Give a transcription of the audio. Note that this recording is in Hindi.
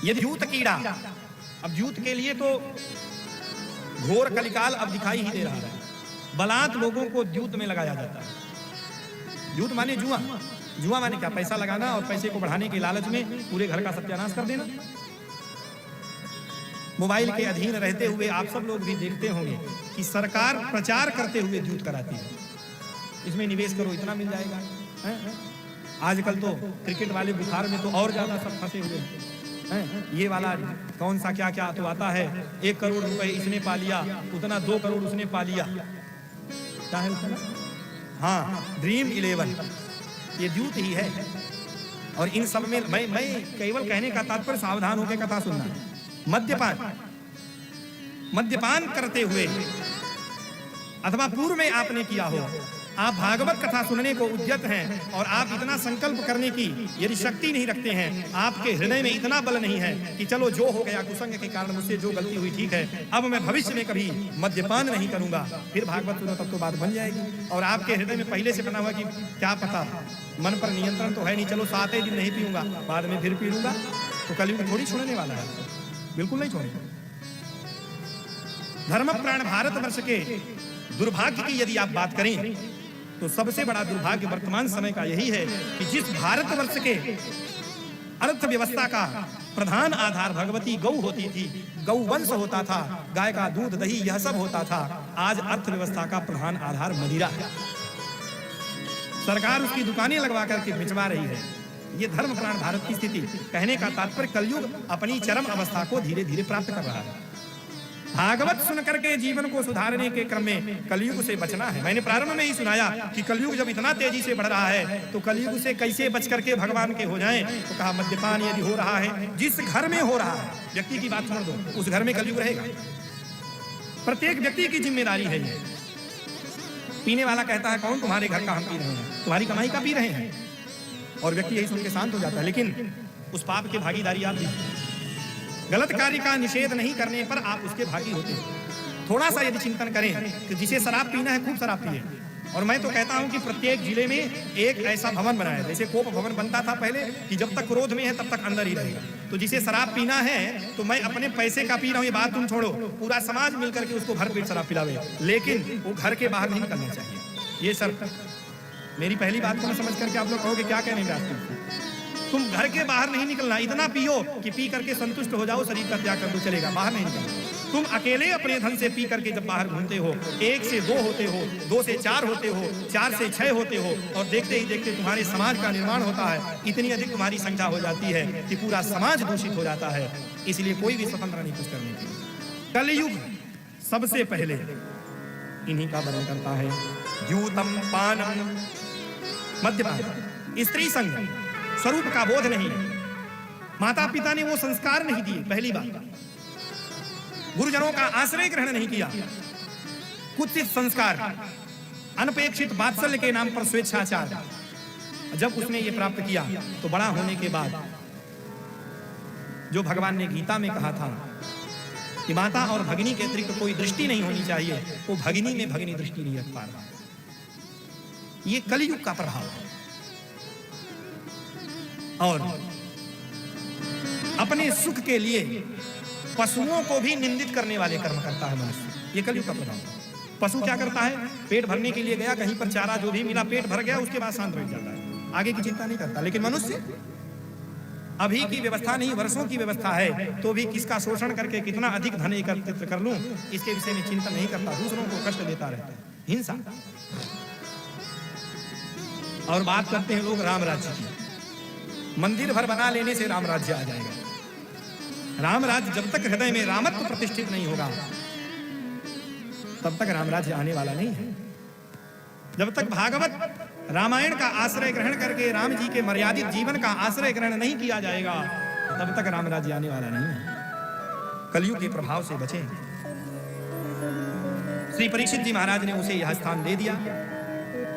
ये द्यूत कीड़ा, अब द्यूत के लिए तो घोर कलिकाल अब दिखाई ही दे रहा है। बलात् लोगों को द्यूत में लगाया जाता है। द्यूत माने जुआ, जुआ माने क्या? पैसा लगाना और पैसे को बढ़ाने के लालच में पूरे घर का सत्यानाश कर देना। मोबाइल के अधीन रहते हुए आप सब लोग भी देखते होंगे कि सरकार प्रचार करते हुए द्यूत कराती है, इसमें निवेश करो इतना मिल जाएगा। आजकल तो क्रिकेट वाले बुखार में तो और ज्यादा सब फंसे हुए हैं। ये वाला कौन सा क्या क्या तो आता है, 1 करोड़ रुपए इसने पा लिया, उतना 2 करोड़ उसने पा लिया, क्या है उतना? हाँ, ड्रीम 11, ये द्यूत ही है। और इन सब में मैं केवल कहने का तात्पर्य सावधान होकर कथा सुनना। मद्यपान करते हुए अथवा पूर्व में आपने किया हो, आप भागवत कथा सुनने को उद्यत हैं और आप इतना संकल्प करने की यदि शक्ति नहीं रखते हैं, आपके हृदय में इतना बल नहीं है कि चलो जो हो गया कुसंग के कारण मुझसे जो गलती हुई ठीक है, अब मैं भविष्य में कभी मद्यपान नहीं करूंगा, फिर भागवत सुनो तब तो बात बन जाएगी। और आपके हृदय में पहले से बना हुआ कि क्या पता, मन पर नियंत्रण तो है नहीं, चलो 7 दिन नहीं पीऊंगा, बाद में फिर पी लूंगा, तो कलयुग थोड़ी छोड़ने वाला है, बिल्कुल नहीं छोड़ेगा। धर्म प्राण भारतवर्ष के दुर्भाग्य की यदि आप बात करें तो सबसे बड़ा दुर्भाग्य वर्तमान समय का यही है कि जिस भारतवर्ष के अर्थव्यवस्था का प्रधान आधार भगवती गौ होती थी, गौ वंश होता था, गाय का दूध दही यह सब होता था, आज अर्थव्यवस्था का प्रधान आधार मदिरा है। सरकार उसकी दुकानें लगवा करके बिचवा रही है। ये धर्म प्राण भारत की स्थिति। कहने का तात्पर्य कलयुग अपनी चरम अवस्था को धीरे धीरे प्राप्त कर रहा है। भागवत सुनकर के जीवन को सुधारने के क्रम में कलयुग से बचना है। मैंने प्रारंभ में ही सुनाया कि कलयुग जब इतना तेजी से बढ़ रहा है तो कलयुग से कैसे बच करके भगवान के हो जाएं। तो कहा मद्यपान यदि हो रहा है, जिस घर में हो रहा है, व्यक्ति की बात छोड़ दो, उस घर में कलयुग रहेगा। प्रत्येक व्यक्ति की जिम्मेदारी है ये। पीने वाला कहता है कौन? तुम्हारे घर का हम पी रहे हैं, तुम्हारी कमाई का पी रहे हैं, और व्यक्ति यही सुन के शांत हो जाता है। लेकिन उस पाप की भागीदारी आप भी, गलत कार्य का निषेध नहीं करने पर आप उसके भागी होते हैं। थोड़ा सा यदि चिंतन करें कि जिसे शराब पीना है खूब शराब पिए। और मैं तो कहता हूं कि प्रत्येक जिले में एक ऐसा भवन बनाया, जैसे कोप भवन बनता था पहले कि जब तक क्रोध में है तब तक अंदर ही रहेगा। तो जिसे शराब पीना है तो मैं अपने पैसे का पी रहा हूं ये बात तुम छोड़ो, पूरा समाज मिलकर के उसको भर पेट शराब पिलावे, लेकिन वो घर के बाहर नहीं निकलना चाहिए। ये सर मेरी पहली बात को मैं समझ करके आप लोग कहोगे क्या कहने का, तुम घर के बाहर नहीं निकलना, इतना पियो कि पी करके संतुष्ट हो जाओ, शरीर का त्याग कर दो, चलेगा, बाहर नहीं निकलना। तुम अकेले अपने धन से पी करके जब बाहर घूमते हो, 1 से 2 होते हो, 2 से 4 होते हो, 4 से 6 होते हो, और देखते ही देखते तुम्हारे समाज का निर्माण होता है। इतनी अधिक तुम्हारी संख्या हो जाती है कि पूरा समाज दूषित हो जाता है। इसलिए कोई भी स्वतंत्र नहीं कुछ करने के लिए। कलयुग सबसे पहले इन्हीं का वर्णन करता है। द्यूतम पानम, मद्यपान, स्त्री संग, स्वरूप का बोध नहीं, माता पिता ने वो संस्कार नहीं दिए, पहली बात, गुरुजनों का आश्रय ग्रहण नहीं किया, कुत्सित संस्कार, अनपेक्षित वात्सल्य के नाम पर स्वेच्छाचार। जब उसने ये प्राप्त किया तो बड़ा होने के बाद जो भगवान ने गीता में कहा था कि माता और भगिनी के अतिरिक्त कोई दृष्टि नहीं होनी चाहिए, वो भगिनी में भगिनी दृष्टि नहीं रख पा रहा। ये कलयुग का प्रभाव है। और अपने सुख के लिए पशुओं को भी निंदित करने वाले कर्म करता है मनुष्य। ये कलयुग का प्रभाव। पशु क्या करता है? पेट भरने के लिए गया, कहीं पर चारा जो भी मिला पेट भर गया, उसके बाद शांत बैठ जाता है, आगे की चिंता नहीं करता। लेकिन मनुष्य अभी की व्यवस्था नहीं, वर्षों की व्यवस्था है, तो भी किसका शोषण करके कितना अधिक धन एकत्रित कर लूं, इसके विषय में चिंतन नहीं करता, दूसरों को कष्ट देता रहता है, हिंसा। और बात करते हैं लोग राम राज्य की। मंदिर भर बना लेने से राम राज्य आ जाएगा। राम राज्य जब तक हृदय में रामत्व प्रतिष्ठित नहीं होगा तब तक राम राज्य आने वाला नहीं है। जब तक भागवत रामायण का आश्रय ग्रहण करके राम जी के मर्यादित जीवन का आश्रय ग्रहण नहीं किया जाएगा तब तक राम राज्य आने वाला नहीं है। कलयुग के प्रभाव से बचें। श्री परीक्षित जी महाराज ने उसे यह स्थान दे दिया।